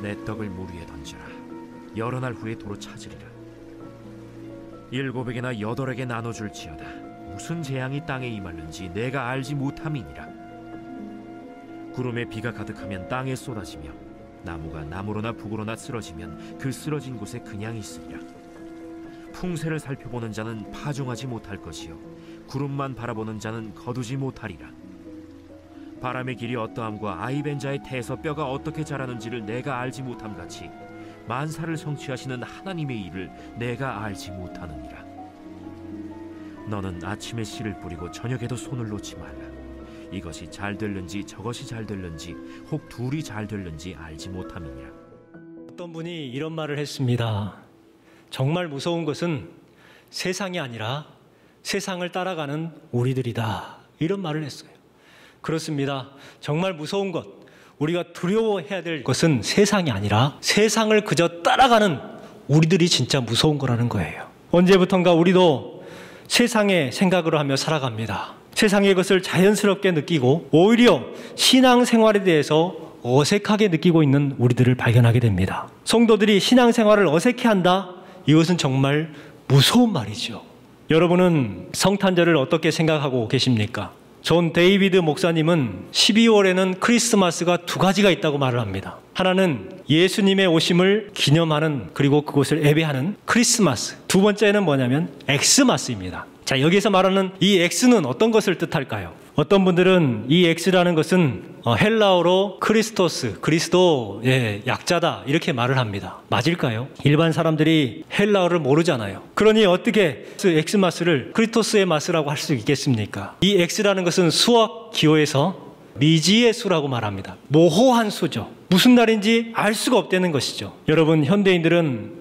내 떡을 물 위에 던져라. 여러 날 후에 도로 찾으리라. 7에게나 8에게 나눠줄지어다. 무슨 재앙이 땅에 임하는지 내가 알지 못함이니라. 구름에 비가 가득하면 땅에 쏟아지며 나무가 나무로나 북으로나 쓰러지면 그 쓰러진 곳에 그냥 있으리라. 풍세를 살펴보는 자는 파종하지 못할 것이요 구름만 바라보는 자는 거두지 못하리라. 바람의 길이 어떠함과 아이벤 자의 태에서 뼈가 어떻게 자라는지를 내가 알지 못함같이 만사를 성취하시는 하나님의 일을 내가 알지 못하느니라. 너는 아침에 씨를 뿌리고 저녁에도 손을 놓지 말라. 이것이 잘 될는지 저것이 잘 될는지 혹 둘이 잘 될는지 알지 못함이니라. 어떤 분이 이런 말을 했습니다. 정말 무서운 것은 세상이 아니라 세상을 따라가는 우리들이다. 이런 말을 했어요. 그렇습니다. 정말 무서운 것, 우리가 두려워해야 될 것은 세상이 아니라 세상을 그저 따라가는 우리들이 진짜 무서운 거라는 거예요. 언제부턴가 우리도 세상의 생각으로 하며 살아갑니다. 세상의 것을 자연스럽게 느끼고 오히려 신앙생활에 대해서 어색하게 느끼고 있는 우리들을 발견하게 됩니다. 성도들이 신앙생활을 어색해한다? 이것은 정말 무서운 말이죠. 여러분은 성탄절을 어떻게 생각하고 계십니까? 존 데이비드 목사님은 12월에는 크리스마스가 2가지가 있다고 말을 합니다. 하나는 예수님의 오심을 기념하는, 그리고 그것을 예배하는 크리스마스. 두 번째는 뭐냐면 엑스마스입니다. 자, 여기서 말하는 이 X는 어떤 것을 뜻할까요? 어떤 분들은 이 X라는 것은 헬라어로 크리스토스, 그리스도의 약자다, 이렇게 말을 합니다. 맞을까요? 일반 사람들이 헬라어를 모르잖아요. 그러니 어떻게 엑스마스를 크리스토스의 마스라고 할 수 있겠습니까? 이 X라는 것은 수학 기호에서 미지의 수라고 말합니다. 모호한 수죠. 무슨 날인지 알 수가 없다는 것이죠. 여러분, 현대인들은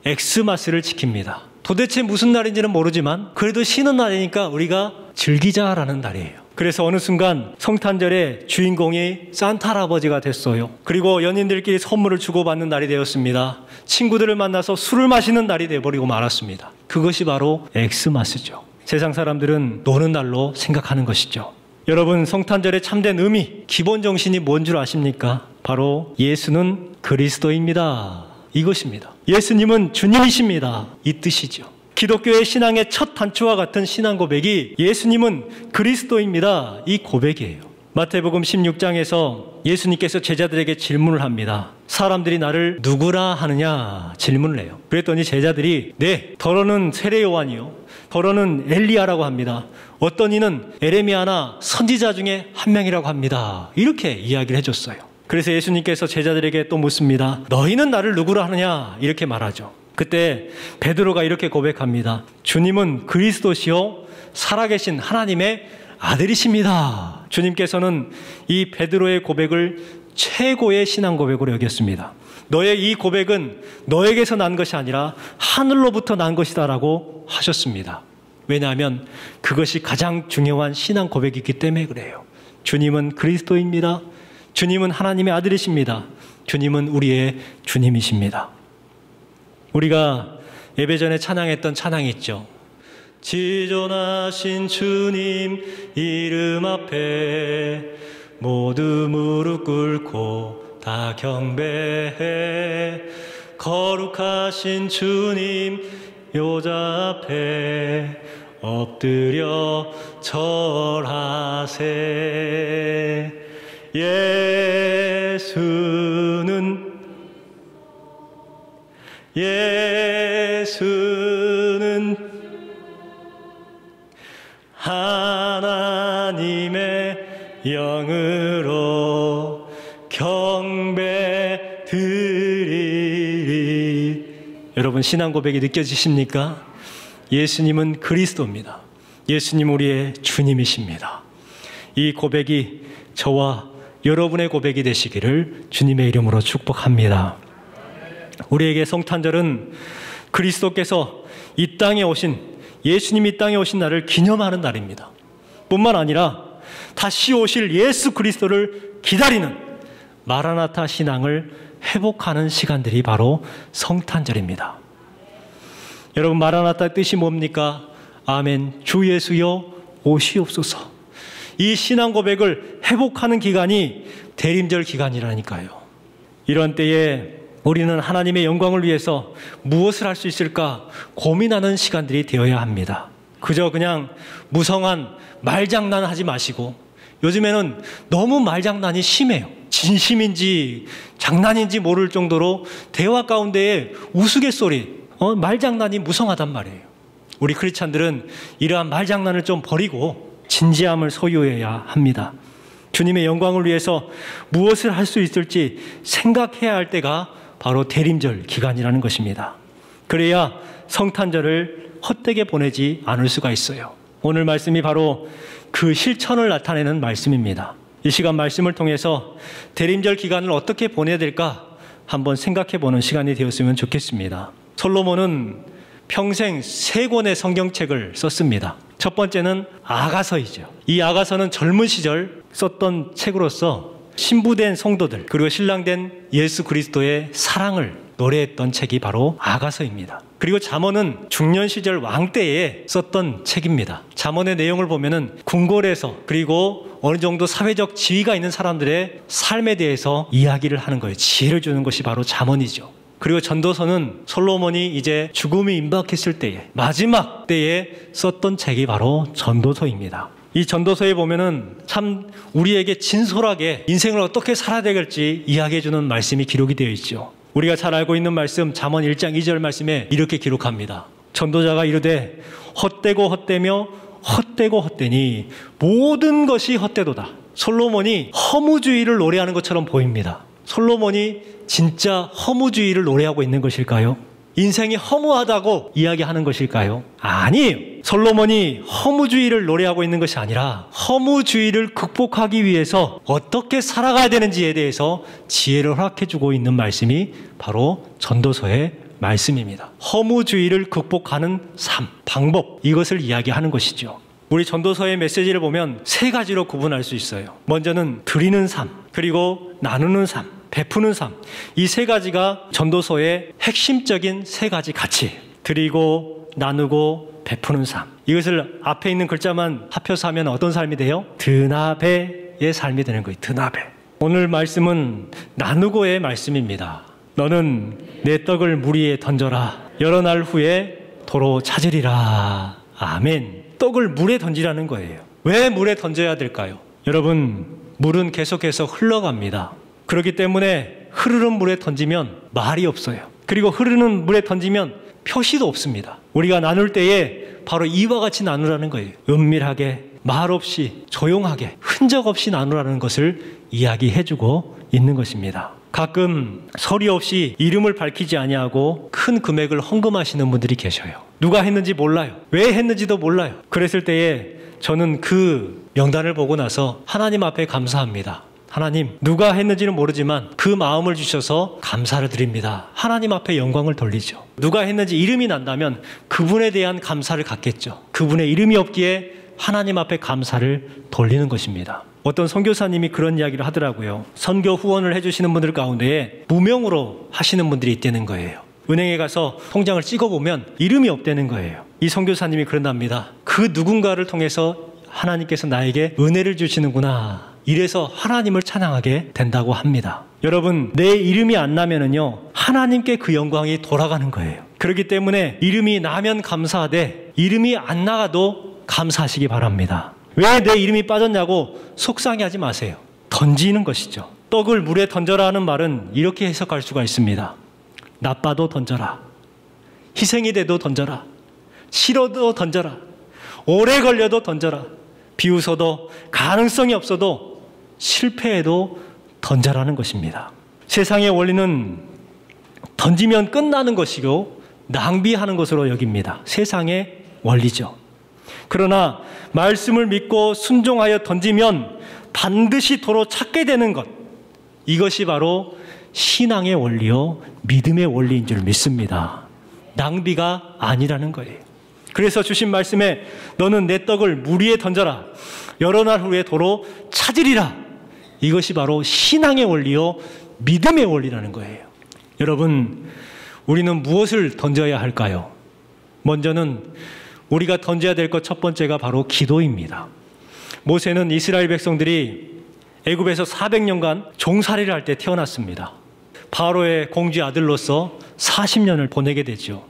엑스마스를 지킵니다. 도대체 무슨 날인지는 모르지만 그래도 쉬는 날이니까 우리가 즐기자라는 날이에요. 그래서 어느 순간 성탄절의 주인공이 산타 할아버지가 됐어요. 그리고 연인들끼리 선물을 주고받는 날이 되었습니다. 친구들을 만나서 술을 마시는 날이 되어버리고 말았습니다. 그것이 바로 엑스마스죠. 세상 사람들은 노는 날로 생각하는 것이죠. 여러분, 성탄절의 참된 의미, 기본 정신이 뭔 줄 아십니까? 바로 예수는 그리스도입니다. 이것입니다. 예수님은 주님이십니다. 이 뜻이죠. 기독교의 신앙의 첫 단추와 같은 신앙 고백이 예수님은 그리스도입니다. 이 고백이에요. 마태복음 16장에서 예수님께서 제자들에게 질문을 합니다. 사람들이 나를 누구라 하느냐 질문을 해요. 그랬더니 제자들이 네, 더러는 세례 요한이요, 더러는 엘리야라고 합니다. 어떤 이는 에레미야나 선지자 중에 한 명이라고 합니다. 이렇게 이야기를 해줬어요. 그래서 예수님께서 제자들에게 또 묻습니다. 너희는 나를 누구라 하느냐? 이렇게 말하죠. 그때 베드로가 이렇게 고백합니다. 주님은 그리스도시요 살아계신 하나님의 아들이십니다. 주님께서는 이 베드로의 고백을 최고의 신앙 고백으로 여겼습니다. 너의 이 고백은 너에게서 난 것이 아니라 하늘로부터 난 것이다 라고 하셨습니다. 왜냐하면 그것이 가장 중요한 신앙 고백이기 때문에 그래요. 주님은 그리스도입니다. 주님은 하나님의 아들이십니다. 주님은 우리의 주님이십니다. 우리가 예배 전에 찬양했던 찬양이 있죠. 지존하신 주님 이름 앞에 모두 무릎 꿇고 다 경배해. 거룩하신 주님 요자 앞에 엎드려 절하세. 예수는 하나님의 영으로 경배 드리리. 여러분, 신앙 고백이 느껴지십니까? 예수님은 그리스도입니다. 예수님 우리의 주님이십니다. 이 고백이 저와 여러분의 고백이 되시기를 주님의 이름으로 축복합니다. 우리에게 성탄절은 그리스도께서 이 땅에 오신, 예수님이 이 땅에 오신 날을 기념하는 날입니다. 뿐만 아니라 다시 오실 예수 그리스도를 기다리는 마라나타 신앙을 회복하는 시간들이 바로 성탄절입니다. 여러분, 마라나타의 뜻이 뭡니까? 아멘, 주 예수여 오시옵소서. 이 신앙 고백을 회복하는 기간이 대림절 기간이라니까요. 이런 때에 우리는 하나님의 영광을 위해서 무엇을 할 수 있을까 고민하는 시간들이 되어야 합니다. 그저 그냥 무성한 말장난 하지 마시고, 요즘에는 너무 말장난이 심해요. 진심인지 장난인지 모를 정도로 대화 가운데에 우스갯소리, 말장난이 무성하단 말이에요. 우리 크리스찬들은 이러한 말장난을 좀 버리고 진지함을 소유해야 합니다. 주님의 영광을 위해서 무엇을 할 수 있을지 생각해야 할 때가 바로 대림절 기간이라는 것입니다. 그래야 성탄절을 헛되게 보내지 않을 수가 있어요. 오늘 말씀이 바로 그 실천을 나타내는 말씀입니다. 이 시간 말씀을 통해서 대림절 기간을 어떻게 보내야 될까 한번 생각해 보는 시간이 되었으면 좋겠습니다. 솔로몬은 평생 3권의 성경책을 썼습니다. 첫 번째는 아가서이죠. 이 아가서는 젊은 시절 썼던 책으로서 신부된 성도들 그리고 신랑된 예수 그리스도의 사랑을 노래했던 책이 바로 아가서입니다. 그리고 잠언은 중년 시절 왕 때에 썼던 책입니다. 잠언의 내용을 보면은 궁궐에서 그리고 어느 정도 사회적 지위가 있는 사람들의 삶에 대해서 이야기를 하는 거예요. 지혜를 주는 것이 바로 잠언이죠. 그리고 전도서는 솔로몬이 이제 죽음이 임박했을 때에 마지막 때에 썼던 책이 바로 전도서입니다. 이 전도서에 보면은 참 우리에게 진솔하게 인생을 어떻게 살아야 될지 이야기해 주는 말씀이 기록이 되어 있죠. 우리가 잘 알고 있는 말씀 잠언 1장 2절 말씀에 이렇게 기록합니다. 전도자가 이르되 헛되고 헛되며 헛되고 헛되니 모든 것이 헛되도다. 솔로몬이 허무주의를 노래하는 것처럼 보입니다. 솔로몬이 진짜 허무주의를 노래하고 있는 것일까요? 인생이 허무하다고 이야기하는 것일까요? 아니에요. 솔로몬이 허무주의를 노래하고 있는 것이 아니라 허무주의를 극복하기 위해서 어떻게 살아가야 되는지에 대해서 지혜를 허락해주고 있는 말씀이 바로 전도서의 말씀입니다. 허무주의를 극복하는 삶, 방법, 이것을 이야기하는 것이죠. 우리 전도서의 메시지를 보면 3가지로 구분할 수 있어요. 먼저는 드리는 삶, 그리고 나누는 삶, 베푸는 삶. 이 3가지가 전도서의 핵심적인 3가지 가치. 드리고 나누고 베푸는 삶. 이것을 앞에 있는 글자만 합해서 하면 어떤 삶이 돼요? 드나베의 삶이 되는 거예요. 드나베. 오늘 말씀은 나누고의 말씀입니다. 너는 내 떡을 물 위에 던져라. 여러 날 후에 도로 찾으리라. 아멘. 떡을 물에 던지라는 거예요. 왜 물에 던져야 될까요? 여러분, 물은 계속해서 흘러갑니다. 그렇기 때문에 흐르는 물에 던지면 말이 없어요. 그리고 흐르는 물에 던지면 표시도 없습니다. 우리가 나눌 때에 바로 이와 같이 나누라는 거예요. 은밀하게, 말 없이, 조용하게, 흔적 없이 나누라는 것을 이야기해주고 있는 것입니다. 가끔 서리 없이 이름을 밝히지 아니하고 큰 금액을 헌금하시는 분들이 계셔요. 누가 했는지 몰라요. 왜 했는지도 몰라요. 그랬을 때에 저는 그 명단을 보고 나서 하나님 앞에 감사합니다. 하나님, 누가 했는지는 모르지만 그 마음을 주셔서 감사를 드립니다. 하나님 앞에 영광을 돌리죠. 누가 했는지 이름이 난다면 그분에 대한 감사를 갖겠죠. 그분의 이름이 없기에 하나님 앞에 감사를 돌리는 것입니다. 어떤 선교사님이 그런 이야기를 하더라고요. 선교 후원을 해주시는 분들 가운데에 무명으로 하시는 분들이 있다는 거예요. 은행에 가서 통장을 찍어보면 이름이 없다는 거예요. 이 선교사님이 그런답니다. 그 누군가를 통해서 하나님께서 나에게 은혜를 주시는구나. 이래서 하나님을 찬양하게 된다고 합니다. 여러분, 내 이름이 안 나면은요, 하나님께 그 영광이 돌아가는 거예요. 그렇기 때문에 이름이 나면 감사하되 이름이 안 나가도 감사하시기 바랍니다. 왜 내 이름이 빠졌냐고 속상해하지 마세요. 던지는 것이죠. 떡을 물에 던져라 하는 말은 이렇게 해석할 수가 있습니다. 나빠도 던져라. 희생이 돼도 던져라. 싫어도 던져라. 오래 걸려도 던져라. 비웃어도 가능성이 없어도 실패해도 던져라는 것입니다. 세상의 원리는 던지면 끝나는 것이고 낭비하는 것으로 여깁니다. 세상의 원리죠. 그러나 말씀을 믿고 순종하여 던지면 반드시 도로 찾게 되는 것, 이것이 바로 신앙의 원리요 믿음의 원리인 줄 믿습니다. 낭비가 아니라는 거예요. 그래서 주신 말씀에 너는 내 떡을 물 위에 던져라. 여러 날 후에 도로 찾으리라. 이것이 바로 신앙의 원리요 믿음의 원리라는 거예요. 여러분, 우리는 무엇을 던져야 할까요? 먼저는 우리가 던져야 될 것 첫 번째가 바로 기도입니다. 모세는 이스라엘 백성들이 애굽에서 400년간 종살이를 할 때 태어났습니다. 바로의 공주의 아들로서 40년을 보내게 되죠.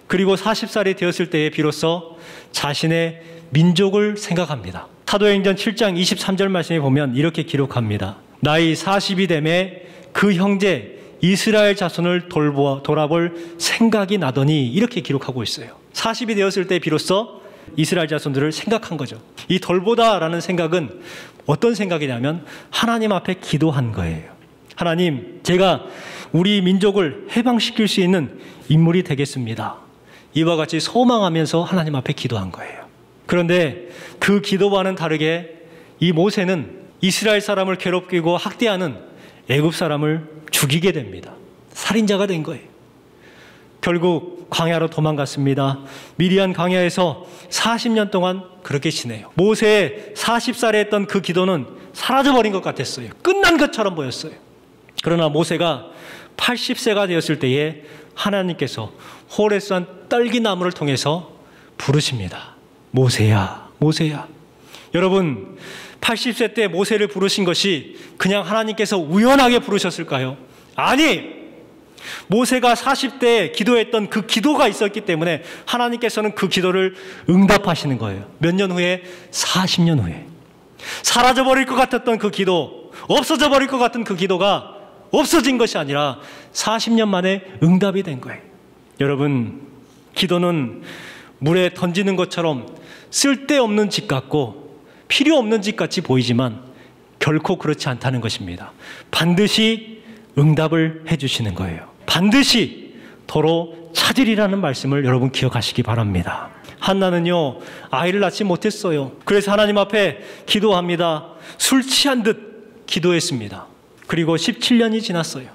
그리고 40살이 되었을 때에 비로소 자신의 민족을 생각합니다. 사도행전 7장 23절 말씀에 보면 이렇게 기록합니다. 나이 40이 되매 그 형제 이스라엘 자손을 돌아볼 생각이 나더니, 이렇게 기록하고 있어요. 40이 되었을 때 비로소 이스라엘 자손들을 생각한 거죠. 이 돌보다라는 생각은 어떤 생각이냐면 하나님 앞에 기도한 거예요. 하나님, 제가 우리 민족을 해방시킬 수 있는 인물이 되겠습니다. 이와 같이 소망하면서 하나님 앞에 기도한 거예요. 그런데 그 기도와는 다르게 이 모세는 이스라엘 사람을 괴롭히고 학대하는 애굽 사람을 죽이게 됩니다. 살인자가 된 거예요. 결국 광야로 도망갔습니다. 미디안 광야에서 40년 동안 그렇게 지내요. 모세의 40살에 했던 그 기도는 사라져버린 것 같았어요. 끝난 것처럼 보였어요. 그러나 모세가 80세가 되었을 때에 하나님께서 호레스한 딸기나무를 통해서 부르십니다. 모세야, 모세야. 여러분, 80세 때 모세를 부르신 것이 그냥 하나님께서 우연하게 부르셨을까요? 아니! 모세가 40대에 기도했던 그 기도가 있었기 때문에 하나님께서는 그 기도를 응답하시는 거예요. 몇 년 후에? 40년 후에. 사라져버릴 것 같았던 그 기도, 없어져 버릴 것 같은 그 기도가 없어진 것이 아니라 40년 만에 응답이 된 거예요. 여러분, 기도는 물에 던지는 것처럼 쓸데없는 짓 같고 필요 없는 짓 같이 보이지만 결코 그렇지 않다는 것입니다. 반드시 응답을 해주시는 거예요. 반드시 도로 찾으리라는 말씀을 여러분 기억하시기 바랍니다. 한나는요, 아이를 낳지 못했어요. 그래서 하나님 앞에 기도합니다. 술 취한 듯 기도했습니다. 그리고 17년이 지났어요.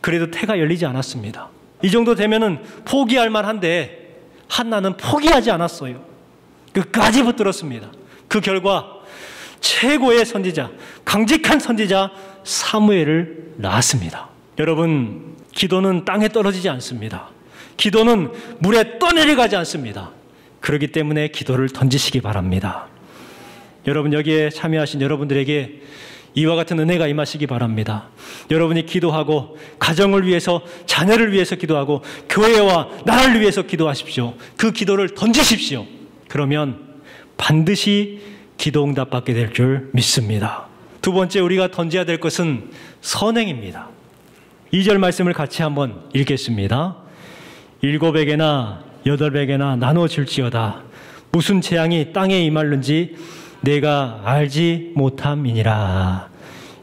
그래도 태가 열리지 않았습니다. 이 정도 되면은 포기할 만한데 한나는 포기하지 않았어요. 끝까지 붙들었습니다. 그 결과 최고의 선지자, 강직한 선지자 사무엘을 낳았습니다. 여러분, 기도는 땅에 떨어지지 않습니다. 기도는 물에 떠내려가지 않습니다. 그렇기 때문에 기도를 던지시기 바랍니다. 여러분, 여기에 참여하신 여러분들에게 이와 같은 은혜가 임하시기 바랍니다. 여러분이 기도하고 가정을 위해서, 자녀를 위해서 기도하고 교회와 나라를 위해서 기도하십시오. 그 기도를 던지십시오. 그러면 반드시 기도 응답받게 될 줄 믿습니다. 두 번째, 우리가 던져야 될 것은 선행입니다. 2절 말씀을 같이 한번 읽겠습니다. 7에게나 8에게나 나눠줄지어다. 무슨 재앙이 땅에 임할는지 내가 알지 못함이니라.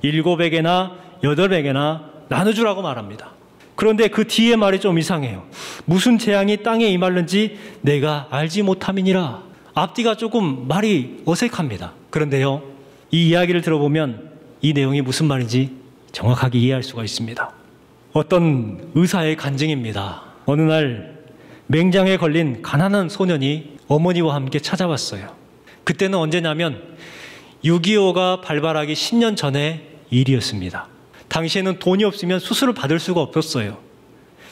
7에게나 8에게나 나눠주라고 말합니다. 그런데 그 뒤에 말이 좀 이상해요. 무슨 재앙이 땅에 임할는지 내가 알지 못함이니라. 앞뒤가 조금 말이 어색합니다. 그런데요, 이 이야기를 들어보면 이 내용이 무슨 말인지 정확하게 이해할 수가 있습니다. 어떤 의사의 간증입니다. 어느 날 맹장에 걸린 가난한 소년이 어머니와 함께 찾아왔어요. 그때는 언제냐면 6.25가 발발하기 10년 전의 일이었습니다. 당시에는 돈이 없으면 수술을 받을 수가 없었어요.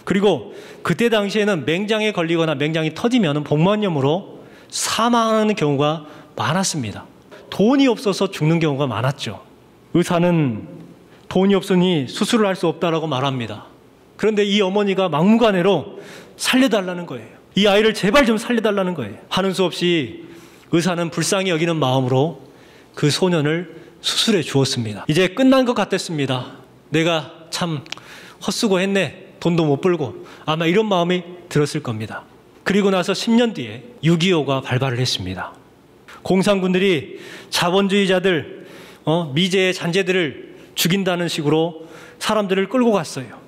그리고 그때 당시에는 맹장에 걸리거나 맹장이 터지면 복막염으로 사망하는 경우가 많았습니다. 돈이 없어서 죽는 경우가 많았죠. 의사는 돈이 없으니 수술을 할 수 없다라고 말합니다. 그런데 이 어머니가 막무가내로 살려달라는 거예요. 이 아이를 제발 좀 살려달라는 거예요. 하는 수 없이 의사는 불쌍히 여기는 마음으로 그 소년을 수술해 주었습니다. 이제 끝난 것 같았습니다. 내가 참 헛수고했네. 돈도 못 벌고. 아마 이런 마음이 들었을 겁니다. 그리고 나서 10년 뒤에 6.25가 발발을 했습니다. 공산군들이 자본주의자들, 미제의 잔재들을 죽인다는 식으로 사람들을 끌고 갔어요.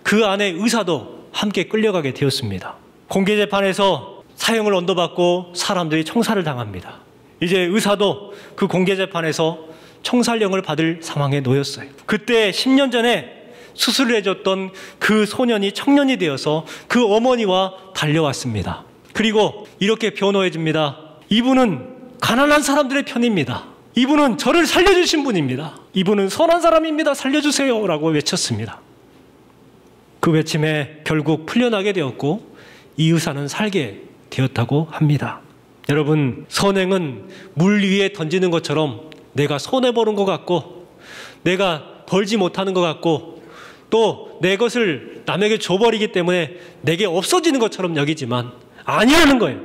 그 안에 의사도 함께 끌려가게 되었습니다. 공개재판에서 사형을 언도받고 사람들이 총살을 당합니다. 이제 의사도 그 공개재판에서 총살령을 받을 상황에 놓였어요. 그때 10년 전에 수술을 해줬던 그 소년이 청년이 되어서 그 어머니와 달려왔습니다. 그리고 이렇게 변호해 줍니다. 이분은 가난한 사람들의 편입니다. 이분은 저를 살려주신 분입니다. 이분은 선한 사람입니다. 살려주세요 라고 외쳤습니다. 그 외침에 결국 풀려나게 되었고 이 의사는 살게 되었다고 합니다. 여러분, 선행은 물 위에 던지는 것처럼 내가 손해보는 것 같고 내가 벌지 못하는 것 같고 또 내 것을 남에게 줘버리기 때문에 내게 없어지는 것처럼 여기지만 아니라는 거예요.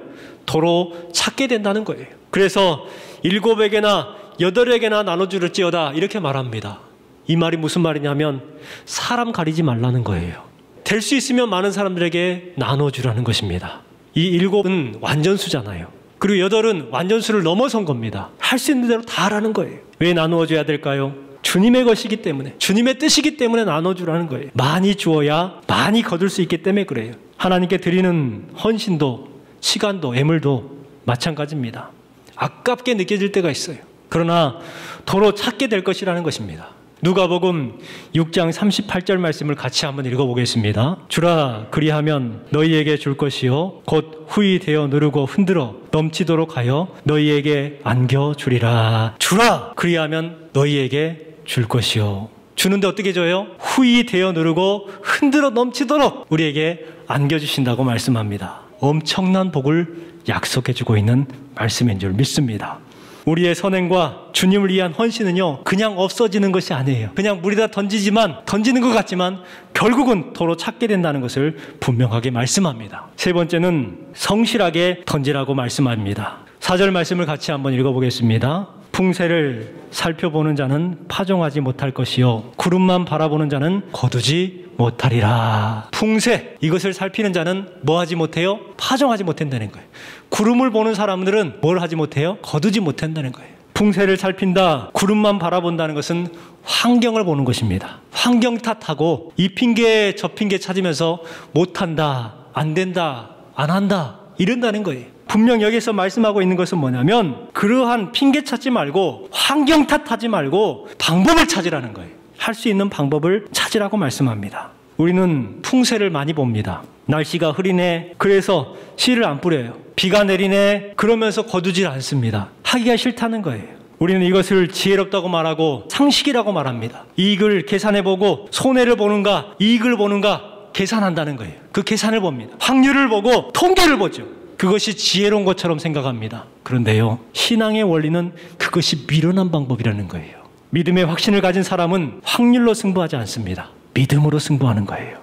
도로 찾게 된다는 거예요. 그래서 7에게나 8에게나 나눠주를지어다 이렇게 말합니다. 이 말이 무슨 말이냐면 사람 가리지 말라는 거예요. 될 수 있으면 많은 사람들에게 나눠주라는 것입니다. 이 7은 완전수잖아요. 그리고 8은 완전수를 넘어선 겁니다. 할 수 있는 대로 다 하라는 거예요. 왜 나누어줘야 될까요? 주님의 것이기 때문에, 주님의 뜻이기 때문에 나눠주라는 거예요. 많이 주어야 많이 거둘 수 있기 때문에 그래요. 하나님께 드리는 헌신도 시간도 애물도 마찬가지입니다. 아깝게 느껴질 때가 있어요. 그러나 도로 찾게 될 것이라는 것입니다. 누가복음 6장 38절 말씀을 같이 한번 읽어보겠습니다. 주라 그리하면 너희에게 줄 것이요 곧 후히 되어 누르고 흔들어 넘치도록 하여 너희에게 안겨주리라. 주라 그리하면 너희에게 줄 것이요. 주는데 어떻게 줘요? 후히 되어 누르고 흔들어 넘치도록 우리에게 안겨주신다고 말씀합니다. 엄청난 복을 약속해주고 있는 말씀인 줄 믿습니다. 우리의 선행과 주님을 위한 헌신은요 그냥 없어지는 것이 아니에요. 그냥 물에다 던지는 것 같지만 결국은 도로 찾게 된다는 것을 분명하게 말씀합니다. 세 번째는 성실하게 던지라고 말씀합니다. 4절 말씀을 같이 한번 읽어보겠습니다. 풍세를 살펴보는 자는 파종하지 못할 것이요 구름만 바라보는 자는 거두지 못하리라. 풍세, 이것을 살피는 자는 뭐 하지 못해요? 파종하지 못한다는 거예요. 구름을 보는 사람들은 뭘 하지 못해요? 거두지 못한다는 거예요. 풍세를 살핀다, 구름만 바라본다는 것은 환경을 보는 것입니다. 환경 탓하고 이 핑계 저 핑계 찾으면서 못한다, 안 된다, 안 한다 이런다는 거예요. 분명 여기서 말씀하고 있는 것은 뭐냐면 그러한 핑계 찾지 말고 환경 탓하지 말고 방법을 찾으라는 거예요. 할 수 있는 방법을 찾으라고 말씀합니다. 우리는 풍세를 많이 봅니다. 날씨가 흐리네, 그래서 씨를 안 뿌려요. 비가 내리네, 그러면서 거두질 않습니다. 하기가 싫다는 거예요. 우리는 이것을 지혜롭다고 말하고 상식이라고 말합니다. 이익을 계산해보고 손해를 보는가 이익을 보는가 계산한다는 거예요. 그 계산을 봅니다. 확률을 보고 통계를 보죠. 그것이 지혜로운 것처럼 생각합니다. 그런데요, 신앙의 원리는 그것이 미련한 방법이라는 거예요. 믿음의 확신을 가진 사람은 확률로 승부하지 않습니다. 믿음으로 승부하는 거예요.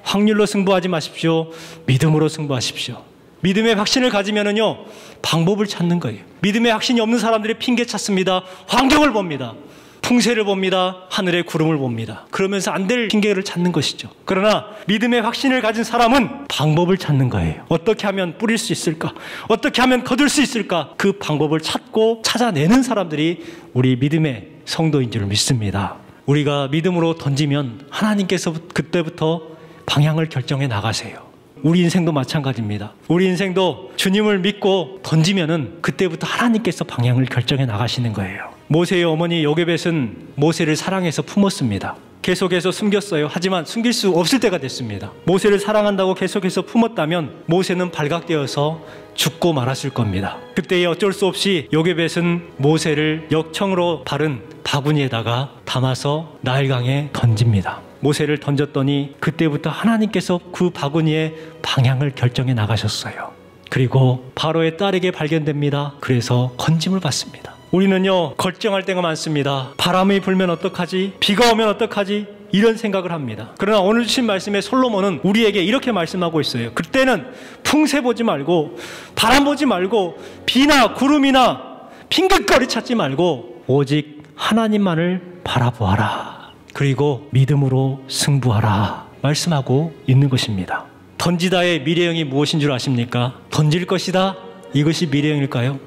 확률로 승부하지 마십시오. 믿음으로 승부하십시오. 믿음의 확신을 가지면은요, 방법을 찾는 거예요. 믿음의 확신이 없는 사람들이 핑계 찾습니다. 환경을 봅니다. 풍세를 봅니다. 하늘의 구름을 봅니다. 그러면서 안 될 핑계를 찾는 것이죠. 그러나 믿음의 확신을 가진 사람은 방법을 찾는 거예요. 어떻게 하면 뿌릴 수 있을까? 어떻게 하면 거둘 수 있을까? 그 방법을 찾고 찾아내는 사람들이 우리 믿음의 성도인 줄 믿습니다. 우리가 믿음으로 던지면 하나님께서 그때부터 방향을 결정해 나가세요. 우리 인생도 마찬가지입니다. 우리 인생도 주님을 믿고 던지면은 그때부터 하나님께서 방향을 결정해 나가시는 거예요. 모세의 어머니 요게벳은 모세를 사랑해서 품었습니다. 계속해서 숨겼어요. 하지만 숨길 수 없을 때가 됐습니다. 모세를 사랑한다고 계속해서 품었다면 모세는 발각되어서 죽고 말았을 겁니다. 그때에 어쩔 수 없이 요게벳은 모세를 역청으로 바른 바구니에다가 담아서 나일강에 던집니다. 모세를 던졌더니 그때부터 하나님께서 그 바구니의 방향을 결정해 나가셨어요. 그리고 바로의 딸에게 발견됩니다. 그래서 건짐을 받습니다. 우리는요, 걱정할 때가 많습니다. 바람이 불면 어떡하지? 비가 오면 어떡하지? 이런 생각을 합니다. 그러나 오늘 주신 말씀에 솔로몬은 우리에게 이렇게 말씀하고 있어요. 그때는 풍세 보지 말고 바람 보지 말고 비나 구름이나 핑곗거리 찾지 말고 오직 하나님만을 바라보아라. 그리고 믿음으로 승부하라 말씀하고 있는 것입니다. 던지다의 미래형이 무엇인 줄 아십니까? 던질 것이다? 이것이 미래형일까요?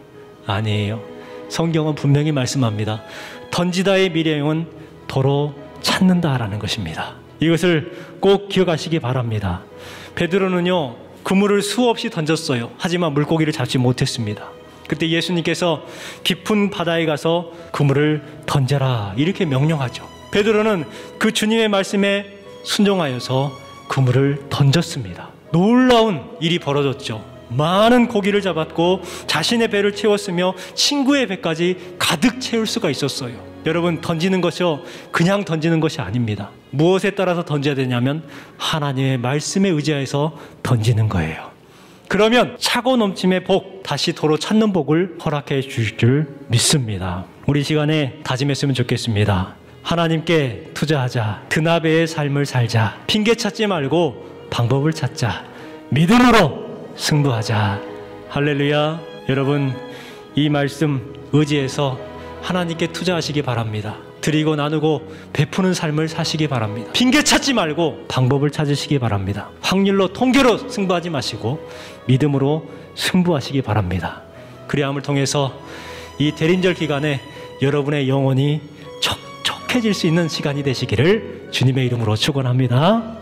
아니에요. 성경은 분명히 말씀합니다. 던지다의 미래형은 도로 찾는다라는 것입니다. 이것을 꼭 기억하시기 바랍니다. 베드로는요, 그물을 수없이 던졌어요. 하지만 물고기를 잡지 못했습니다. 그때 예수님께서 깊은 바다에 가서 그물을 던져라 이렇게 명령하죠. 베드로는 그 주님의 말씀에 순종하여서 그물을 던졌습니다. 놀라운 일이 벌어졌죠. 많은 고기를 잡았고 자신의 배를 채웠으며 친구의 배까지 가득 채울 수가 있었어요. 여러분, 던지는 것이요, 그냥 던지는 것이 아닙니다. 무엇에 따라서 던져야 되냐면 하나님의 말씀에 의지해서 던지는 거예요. 그러면 차고 넘침의 복, 다시 도로 찾는 복을 허락해 주실 줄 믿습니다. 우리 시간에 다짐했으면 좋겠습니다. 하나님께 투자하자. 드나베의 삶을 살자. 핑계 찾지 말고 방법을 찾자. 믿음으로 승부하자. 할렐루야. 여러분, 이 말씀 의지해서 하나님께 투자하시기 바랍니다. 드리고 나누고 베푸는 삶을 사시기 바랍니다. 핑계 찾지 말고 방법을 찾으시기 바랍니다. 확률로 통계로 승부하지 마시고 믿음으로 승부하시기 바랍니다. 그리함을 통해서 이 대린절 기간에 여러분의 영혼이 촉촉해질 수 있는 시간이 되시기를 주님의 이름으로 축원합니다.